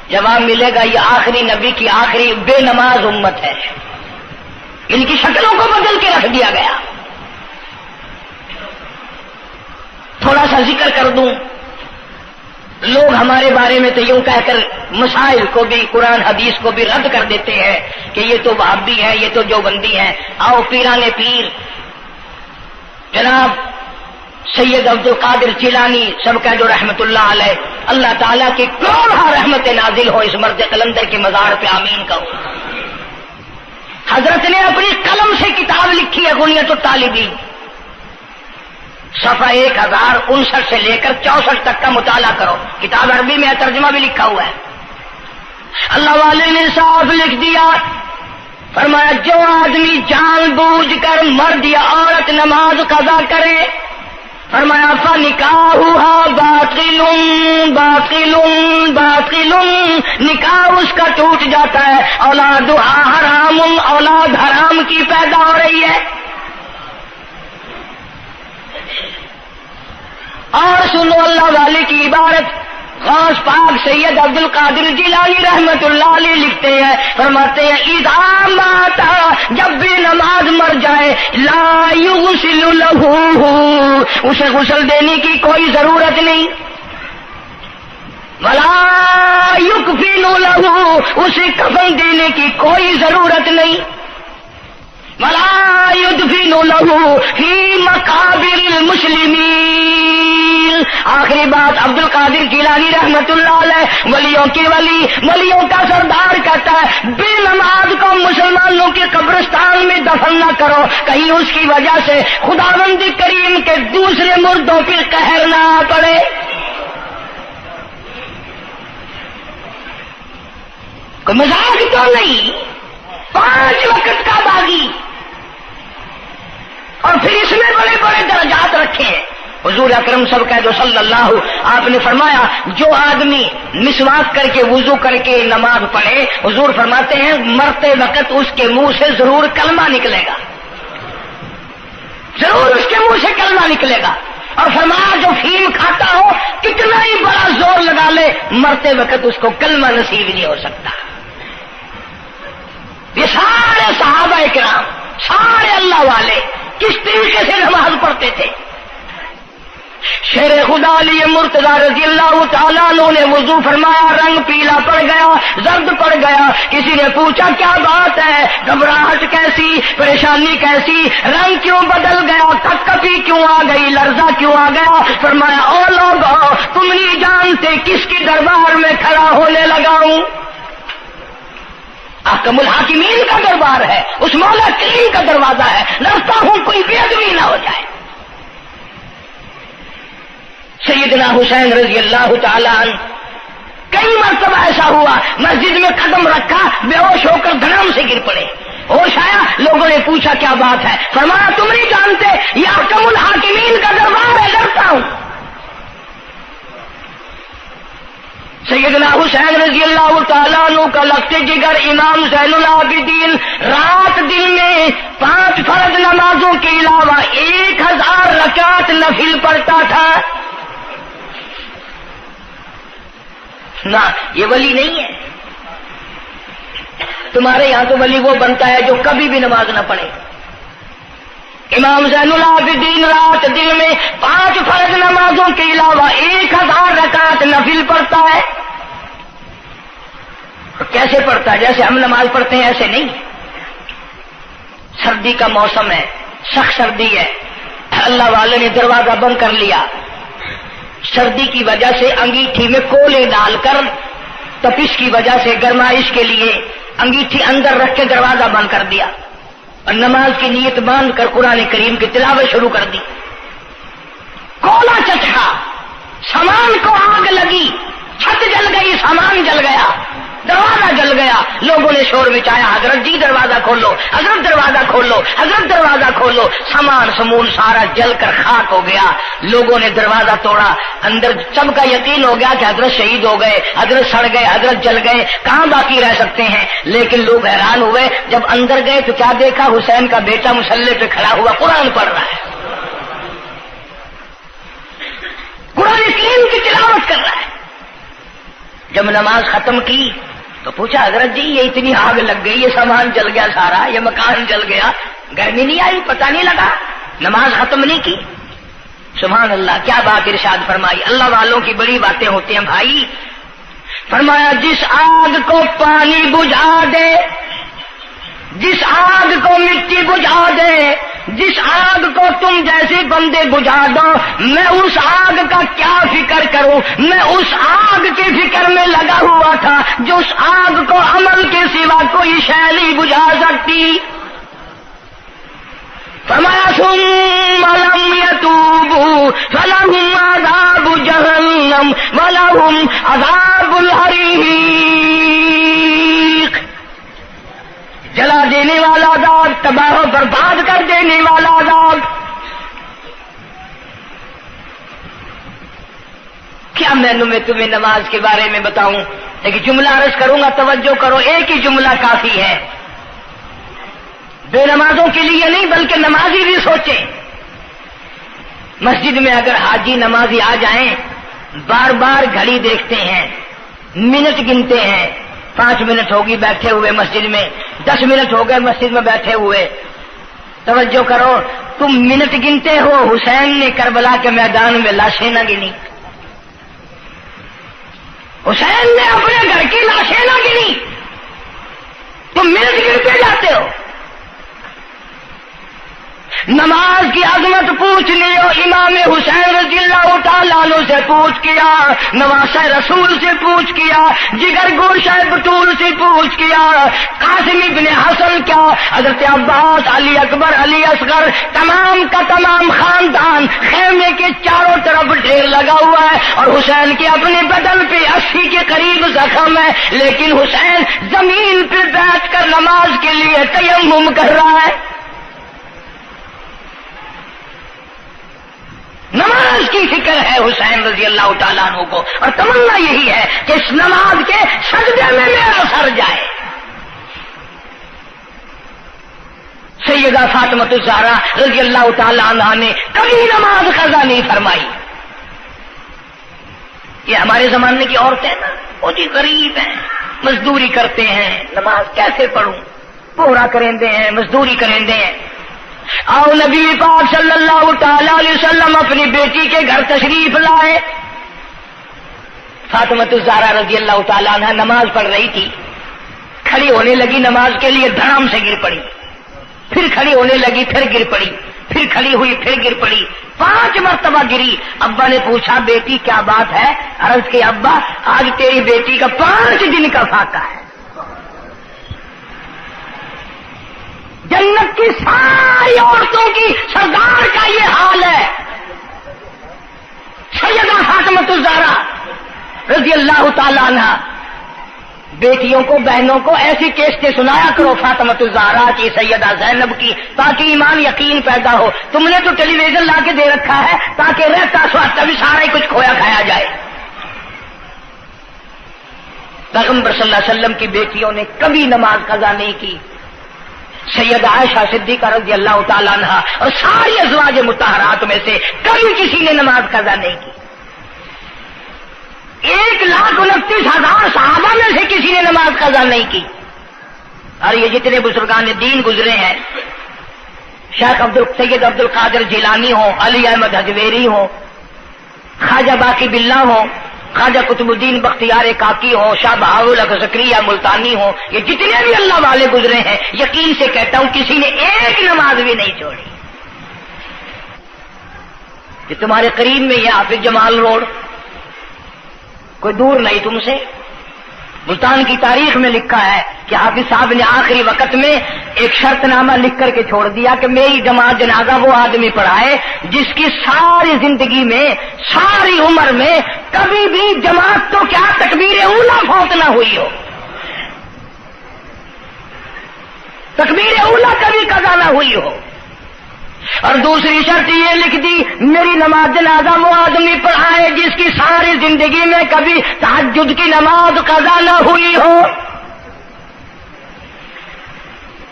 جواب ملے گا یہ آخری نبی کی آخری بے نماز امت ہے، ان کی شکلوں کو بدل کے رکھ دیا گیا۔ تھوڑا سا ذکر کر دوں، لوگ ہمارے بارے میں تو یوں کہہ کر مسائل کو بھی، قرآن حدیث کو بھی رد کر دیتے ہیں کہ یہ تو وہابی ہے، یہ تو دیوبندی ہے۔ آؤ پیران پیر جناب سید عبد القادر جیلانی سب کا جو رحمت اللہ علیہ، اللہ تعالیٰ کی کروڑہ رحمت نازل ہو اس مرد قلندر کے مزار پہ، آمین کہو۔ حضرت نے اپنی قلم سے کتاب لکھی ہے غنیت الطالبین، صفحہ 1059 سے لے کر 64 تک کا مطالعہ کرو، کتاب عربی میں ترجمہ بھی لکھا ہوا ہے۔ اللہ والے نے صاف لکھ دیا فرمایا جو آدمی جان بوجھ کر مرد یا عورت نماز قضا کرے، فرمایا فنکاحھا باطل باطل باطل، نکاح اس کا ٹوٹ جاتا ہے، اولادھا حرام، اولاد حرام کی پیدا ہو رہی ہے۔ اور سنو اللہ والے کی عبارت، غوث پاک سید عبد القادر جیلانی رحمت اللہ علیہ لکھتے ہیں، فرماتے ہیں اذا مات، جب بھی نماز مر جائے، لا یغسل لہ، اسے غسل دینے کی کوئی ضرورت نہیں، ولا یکفن لہ، اسے کفن دینے کی کوئی ضرورت نہیں، ولا یدفن لہ فی مقابر المسلمین۔ آخری بات عبد القادر جیلانی رحمت اللہ علیہ، ولیوں کی ولی، ولیوں کا سردار کہتا ہے بے نماز کو مسلمانوں کے قبرستان میں دفن نہ کرو، کہیں اس کی وجہ سے خداوند کریم کے دوسرے مردوں پہ قہر نہ پڑے۔ کوئی مذاق تو نہیں، 5 وقت کا باغی، اور پھر اس میں بڑے بڑے درجات رکھے ہیں۔ حضور اکرم صلی اللہ، آپ نے فرمایا جو آدمی مسواک کر کے وضو کر کے نماز پڑھے، حضور فرماتے ہیں مرتے وقت اس کے منہ سے ضرور کلمہ نکلے گا، ضرور اس کے منہ سے کلمہ نکلے گا۔ اور فرمایا جو فیم کھاتا ہو کتنا ہی بڑا زور لگا لے، مرتے وقت اس کو کلمہ نصیب نہیں ہو سکتا۔ یہ سارے صحابہ کرام، سارے اللہ والے کس طریقے سے نماز پڑھتے تھے۔ شیر خدا علی مرتضی رضی اللہ تعالیٰ عنہ نے وضو فرمایا، رنگ پیلا پڑ گیا، زرد پڑ گیا، کسی نے پوچھا کیا بات ہے، گھبراہٹ کیسی، پریشانی کیسی، رنگ کیوں بدل گیا، کپکپی کیوں آ گئی، لرزہ کیوں آ گیا؟ فرمایا او لوگو تم نہیں جانتے کس کی دربار میں کھڑا ہونے لگا ہوں، احکم الحاکمین کا دربار ہے، اس مولا کریم کا دروازہ ہے، ڈرتا ہوں کوئی بے ادبی نہ ہو جائے۔ سیدنا حسین رضی اللہ تعالیٰ عنہ کئی مرتبہ ایسا ہوا، مسجد میں قدم رکھا، بے ہوش ہو کر دھڑام سے گر پڑے، ہوش آیا، لوگوں نے پوچھا کیا بات ہے، فرمایا تم نہیں جانتے یہ احکم الحاکمین کا دربار ہے، ڈرتا ہوں۔ سیدنا حسین رضی اللہ تعالیٰ عنہ کا لخت جگر امام زین العابدین رات دن میں 5 فرض نمازوں کے علاوہ 1000 رکعت نفل پڑھتا تھا۔ نہ یہ ولی نہیں ہے، تمہارے یہاں تو ولی وہ بنتا ہے جو کبھی بھی نماز نہ پڑھے۔ امام زین العابدین رات دن میں 5 فرض نمازوں کے علاوہ 1000 رکعت نفل پڑھتا ہے۔ کیسے پڑھتا ہے؟ جیسے ہم نماز پڑھتے ہیں ایسے نہیں، سردی کا موسم ہے، سخت سردی ہے، اللہ والے نے دروازہ بند کر لیا، سردی کی وجہ سے انگیٹھی میں کولے ڈال کر تپش کی وجہ سے گرمائش کے لیے انگیٹھی اندر رکھ کے دروازہ بند کر دیا اور نماز کی نیت باندھ کر قرآن کریم کی تلاوت شروع کر دی۔ کولا چچکا، سامان کو آگ لگی، چھت جل گئی، سامان جل گیا، دروازہ جل گیا، لوگوں نے شور مچایا حضرت جی دروازہ کھولو، حضرت دروازہ کھولو، حضرت دروازہ کھولو، سامان سمون سارا جل کر خاک ہو گیا، لوگوں نے دروازہ توڑا، اندر سب کا یقین ہو گیا کہ حضرت شہید ہو گئے، حضرت سڑ گئے، حضرت جل گئے، کہاں باقی رہ سکتے ہیں؟ لیکن لوگ حیران ہوئے، جب اندر گئے تو کیا دیکھا؟ حسین کا بیٹا مصلی پہ کھڑا ہوا قرآن پڑھ رہا ہے، قرآن کریم کی تلاوت کر رہا ہے۔ جب نماز ختم کی تو پوچھا حضرت جی یہ اتنی آگ لگ گئی، یہ سامان جل گیا سارا، یہ مکان جل گیا، گرمی نہیں آئی، پتہ نہیں لگا، نماز ختم نہیں کی؟ سبحان اللہ، کیا بات ارشاد فرمائی، اللہ والوں کی بڑی باتیں ہوتی ہیں بھائی۔ فرمایا جس آگ کو پانی بجھا دے، جس آگ کو مٹی بجھا دے، جس آگ کو تم جیسے بندے بجھا دو، میں اس آگ کا کیا فکر کروں؟ میں اس آگ کی فکر میں لگا ہوا تھا جو اس آگ کو عمل کے سوا کوئی شے نہیں بجھا سکتی۔ فرمایا ثم لم يتوبوا فلهم عذاب جہنم ولهم عذاب الحریق، جلا دے دینے والا عذاب، تباہ و برباد کر دینے والا عذاب۔ کیا میں تمہیں نماز کے بارے میں بتاؤں؟ لیکن جملہ عرض کروں گا، توجہ کرو، ایک ہی جملہ کافی ہے، بے نمازوں کے لیے نہیں بلکہ نمازی بھی سوچیں۔ مسجد میں اگر حاجی نمازی آ جائیں، بار بار گھڑی دیکھتے ہیں، منٹ گنتے ہیں، 5 منٹ ہوگی بیٹھے ہوئے مسجد میں، 10 منٹ ہو گئے مسجد میں بیٹھے ہوئے۔ توجہ کرو، تم منٹ گنتے ہو، حسین نے کربلا کے میدان میں لاشیں نہ گنی، حسین نے اپنے گھر کی لاشیں نہ گنی، تم منٹ گنتے جاتے ہو۔ نماز کی عظمت پوچھ لیو، امام حسین رضی اللہ تعالیٰ عنہ سے پوچھ کیا، نواسہ رسول سے پوچھ کیا، جگر گوشہ بطول سے پوچھ کیا، قاسم ابن حسن کیا، حضرت عباس، علی اکبر، علی اصغر، تمام کا تمام خاندان خیمے کے چاروں طرف ڈھیر لگا ہوا ہے، اور حسین کے اپنے بدن پہ 80 کے قریب زخم ہے، لیکن حسین زمین پہ بیٹھ کر نماز کے لیے تیمم کر رہا ہے۔ نماز کی فکر ہے حسین رضی اللہ تعالیٰ عنہ کو، اور تمنا یہی ہے کہ اس نماز کے سجدے میں میرا سر جائے۔ سیدہ فاطمہ الزہرا رضی اللہ تعالیٰ عنہ نے کبھی نماز قضا نہیں فرمائی۔ یہ ہمارے زمانے کی عورتیں نا، وہ جی غریب ہیں، مزدوری کرتے ہیں، نماز کیسے پڑھوں، پورا کریں دے ہیں، مزدوری کریں دے ہیں۔ آؤ نبی پاک صلی اللہ تعالی علیہ وسلم اپنی بیٹی کے گھر تشریف لائے۔ فاطمہ الزہرا رضی اللہ تعالیٰ عنہ نماز پڑھ رہی تھی، کھڑی ہونے لگی نماز کے لیے، دھڑام سے گر پڑی، پھر کھڑی ہونے لگی، پھر گر پڑی، پھر کھڑی ہوئی، پھر گر پڑی، 5 مرتبہ گری۔ ابا نے پوچھا بیٹی کیا بات ہے؟ عرض کی ابا آج تیری بیٹی کا 5 دن کا فاقہ ہے، جنت کی ساری عورتوں کی سردار کا یہ حال ہے۔ سیدہ فاطمہ الزہرا رضی اللہ تعالیٰ عنہ، بیٹیوں کو، بہنوں کو ایسی کیسٹیں سنایا کرو فاطمہ الزہرا کی، سیدہ زینب کی، تاکہ ایمان یقین پیدا ہو۔ تم نے تو ٹیلی ویژن لا کے دے رکھا ہے تاکہ رہتا سوتا بھی سارا ہی کچھ کھویا کھایا جائے۔ پیغمبر صلی اللہ علیہ وسلم کی بیٹیوں نے کبھی نماز قضا نہیں کی۔ سیدہ عائشہ صدیقہ رضی اللہ تعالیٰ عنہ اور ساری ازواج مطہرات میں سے کبھی کسی نے نماز قضا نہیں کی۔ 1,29,000 صحابہ میں سے کسی نے نماز قضا نہیں کی۔ اور یہ جتنے بزرگان دین گزرے ہیں، شیخ سید عبد القادر جیلانی ہوں، علی احمد حجویری ہوں، خواجہ باقی باللہ ہوں، خواجہ قطب الدین بختیار کاکی ہوں، شاہ بہاول زکریا ملتانی ہوں، یہ جتنے بھی اللہ والے گزرے ہیں، یقین سے کہتا ہوں کسی نے ایک نماز بھی نہیں چھوڑی۔ کہ تمہارے قریب میں یہ حافظ جمال روڈ، کوئی دور نہیں تم سے، ملتان کی تاریخ میں لکھا ہے کہ حافظ صاحب نے آخری وقت میں ایک شرط نامہ لکھ کر کے چھوڑ دیا کہ میری جماعت جنازہ وہ آدمی پڑھائے جس کی ساری زندگی میں، ساری عمر میں کبھی بھی جماعت تو کیا تکبیر اولیٰ فوت نہ ہوئی ہو، تکبیر اولیٰ کبھی قضا نہ ہوئی ہو۔ اور دوسری شرط یہ لکھ دی میری نماز جنازہ وہ آدمی پڑھائے جس کی ساری زندگی میں کبھی تہجد کی نماز قضا نہ ہوئی ہو۔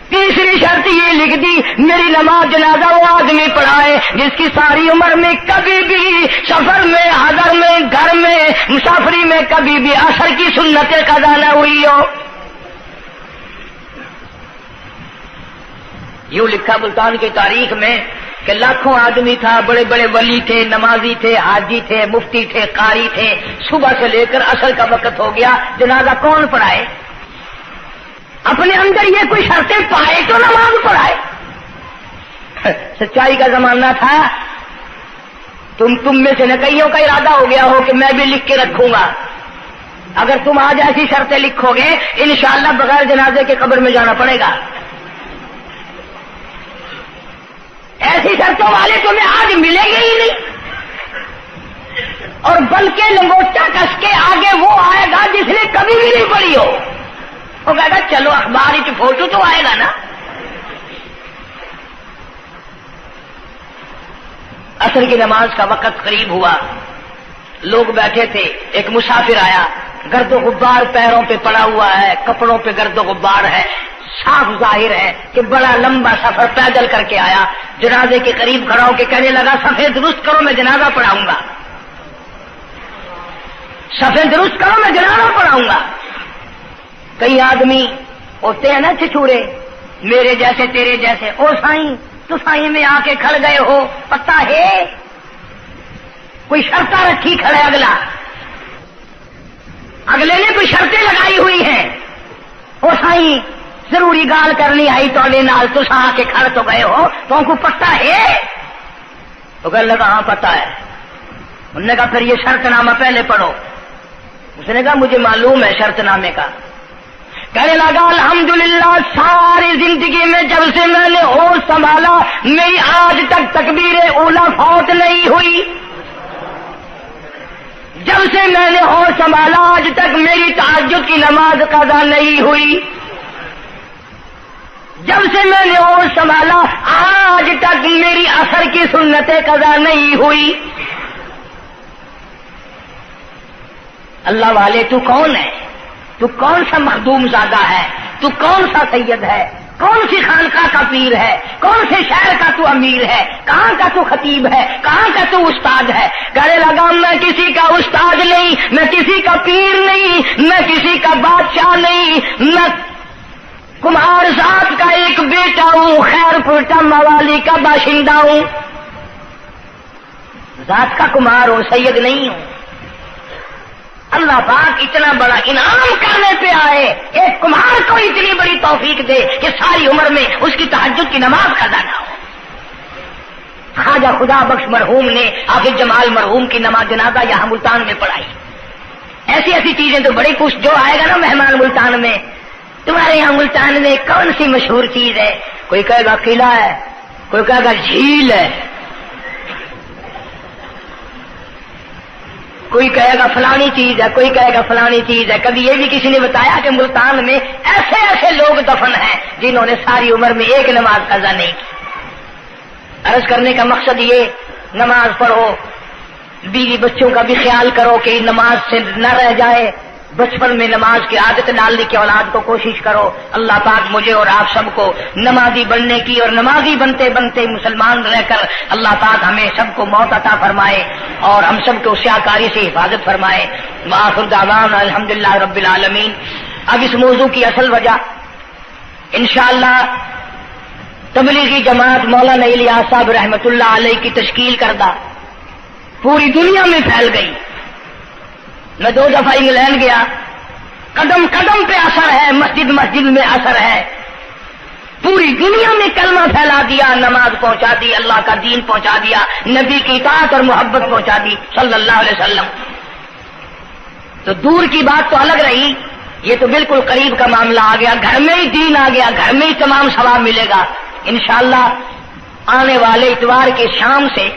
تیسری شرط یہ لکھ دی میری نماز جنازہ وہ آدمی پڑھائے جس کی ساری عمر میں کبھی بھی سفر میں، حضر میں، گھر میں، مسافری میں کبھی بھی عصر کی سنتیں قضا نہ ہوئی ہو۔ یوں لکھا ملتان کی تاریخ میں کہ لاکھوں آدمی تھا، بڑے بڑے ولی تھے، نمازی تھے، حاجی تھے، مفتی تھے، قاری تھے، صبح سے لے کر عصر کا وقت ہو گیا، جنازہ کون پڑھائے؟ اپنے اندر یہ کوئی شرطیں پائے تو نماز پڑھائے۔ سچائی کا زمانہ تھا، تم میں سے نہ کئیوں کا ارادہ ہو گیا ہو کہ میں بھی لکھ کے رکھوں گا، اگر تم آج ایسی شرطیں لکھو گے انشاءاللہ بغیر جنازے کے قبر میں جانا پڑے گا۔ ایسی شرطوں والے تمہیں آج ملیں گے ہی نہیں، اور بلکہ لنگوٹا کس کے آگے وہ آئے گا جس نے کبھی بھی نہیں پڑھی ہو، وہ کہے گا چلو اخبار ہی فوٹو تو آئے گا نا، عصر کی نماز کا وقت قریب ہوا، لوگ بیٹھے تھے، ایک مسافر آیا، گرد و غبار پیروں پہ پڑا ہوا ہے، کپڑوں پہ گرد و غبار ہے، صاف ظاہر ہے کہ بڑا لمبا سفر پیدل کر کے آیا، جنازے کے قریب کھڑا ہو کے کہنے لگا صفیں درست کرو میں جنازہ پڑھاؤں گا، صفیں درست کرو میں جنازہ پڑھاؤں گا۔ کئی آدمی ہوتے ہیں نا چھچورے، میرے جیسے تیرے جیسے، او سائیں تو سائیں میں آ کے کھڑ گئے ہو، پتہ ہے کوئی شرطیں رکھی کھڑے، اگلے نے کوئی شرطیں لگائی ہوئی ہیں، او سائیں ضروری گال کرنی آئی تو نال تو آ کے کھڑ تو گئے ہو، تو ان کو پتہ ہے؟ تو کہنے لگا ہاں پتہ ہے۔ انہوں نے کہا پھر یہ شرط نامہ پہلے پڑھو۔ اس نے کہا مجھے معلوم ہے شرط نامے کا۔ کہنے لگا الحمدللہ ساری زندگی میں جب سے میں نے ہوش سنبھالا میری آج تک تکبیر اولا فوت نہیں ہوئی، جب سے میں نے ہوش سنبھالا آج تک میری تہجد کی نماز قضا نہیں ہوئی، جب سے میں نے ہوش سنبھالا آج تک میری عصر کی سنتیں قضا نہیں ہوئی۔ اللہ والے تو کون ہے؟ تو کون سا مخدوم زادہ ہے؟ تو کون سا سید ہے؟ کون سی خانقاہ کا پیر ہے؟ کون سے شہر کا تو امیر ہے؟ کہاں کا تو خطیب ہے؟ کہاں کا تو استاد ہے؟ کہنے لگا میں کسی کا استاد نہیں، میں کسی کا پیر نہیں، میں کسی کا بادشاہ نہیں، میں کمہار ذات کا ایک بیٹا ہوں، خیر پورٹا موالی کا باشندہ ہوں، ذات کا کمہار ہوں، سید نہیں ہوں۔ اللہ پاک اتنا بڑا انعام کرنے پہ آئے، ایک کمہار کو اتنی بڑی توفیق دے کہ ساری عمر میں اس کی تہجد کی نماز قضا نہ ہو۔ خواجہ خدا بخش مرحوم نے حافظ جمال مرحوم کی نماز جنازہ یہاں ملتان میں پڑھائی۔ ایسی ایسی چیزیں تو بڑی کچھ، جو آئے گا نا مہمان ملتان میں، تمہارے یہاں ملتان میں کون سی مشہور چیز ہے؟ کوئی کہے گا قلعہ ہے، کوئی کہے گا جھیل ہے، کوئی کہے گا فلانی چیز ہے، کوئی کہے گا فلانی چیز ہے۔ کبھی یہ بھی کسی نے بتایا کہ ملتان میں ایسے ایسے لوگ دفن ہیں جنہوں نے ساری عمر میں ایک نماز قضا نہیں کی۔ عرض کرنے کا مقصد یہ، نماز پڑھو، بیوی بچوں کا بھی خیال کرو کہ نماز سے نہ رہ جائے، بچپن میں نماز کی عادت ڈالنے کی اولاد کو کوشش کرو۔ اللہ پاک مجھے اور آپ سب کو نمازی بننے کی اور نمازی بنتے بنتے مسلمان رہ کر اللہ پاک ہمیں سب کو موت عطا فرمائے اور ہم سب کو سیاکاری سے حفاظت فرمائے۔ وآخر دعوانا الحمدللہ رب العالمین۔ اب اس موضوع کی اصل وجہ انشاءاللہ تبلیغی جماعت مولانا الیاس صاحب رحمۃ اللہ علیہ کی تشکیل کردہ پوری دنیا میں پھیل گئی۔ میں 2 دفعہ انگلینڈ گیا، قدم قدم پہ اثر ہے، مسجد مسجد میں اثر ہے، پوری دنیا میں کلمہ پھیلا دیا، نماز پہنچا دی، اللہ کا دین پہنچا دیا، نبی کی اطاعت اور محبت پہنچا دی صلی اللہ علیہ وسلم۔ تو دور کی بات تو الگ رہی، یہ تو بالکل قریب کا معاملہ آ گیا، گھر میں ہی دین آ گیا، گھر میں ہی تمام ثواب ملے گا انشاءاللہ۔ آنے والے اتوار کے شام سے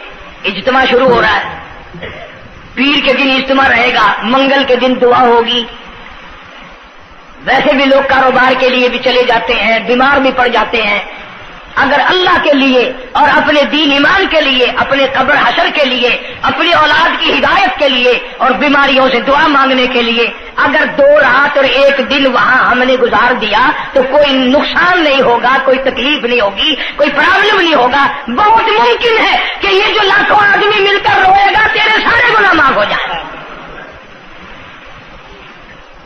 اجتماع شروع ہو رہا ہے، پیر کے دن اجتماع رہے گا، منگل کے دن دعا ہوگی۔ ویسے بھی لوگ کاروبار کے لیے بھی چلے جاتے ہیں، بیمار بھی پڑ جاتے ہیں، اگر اللہ کے لیے اور اپنے دین ایمان کے لیے، اپنے قبر حشر کے لیے، اپنی اولاد کی ہدایت کے لیے اور بیماریوں سے دعا مانگنے کے لیے اگر 2 رات اور 1 دن وہاں ہم نے گزار دیا تو کوئی نقصان نہیں ہوگا، کوئی تکلیف نہیں ہوگی، کوئی پرابلم نہیں ہوگا۔ بہت ممکن ہے کہ یہ جو لاکھوں آدمی مل کر روئے گا تیرے سارے گناہ معاف ہو جائیں۔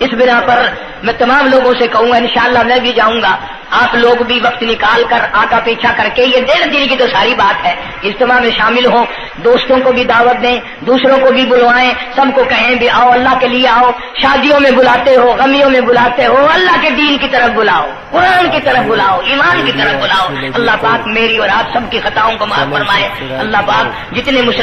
اس بنا پر میں تمام لوگوں سے کہوں گا انشاءاللہ میں بھی جاؤں گا، آپ لوگ بھی وقت نکال کر آگا پیچھا کر کے، یہ 1.5 دن کی تو ساری بات ہے، اجتماع میں شامل ہوں، دوستوں کو بھی دعوت دیں، دوسروں کو بھی بلوائیں، سب کو کہیں بھی آؤ، اللہ کے لیے آؤ، شادیوں میں بلاتے ہو، غمیوں میں بلاتے ہو، اللہ کے دین کی طرف بلاؤ، قرآن کی طرف بلاؤ، ایمان کی طرف بلاؤ۔ اللہ پاک میری اور آپ سب کی خطاؤں کو معاف فرمائے۔ اللہ پاک جتنے مسلمان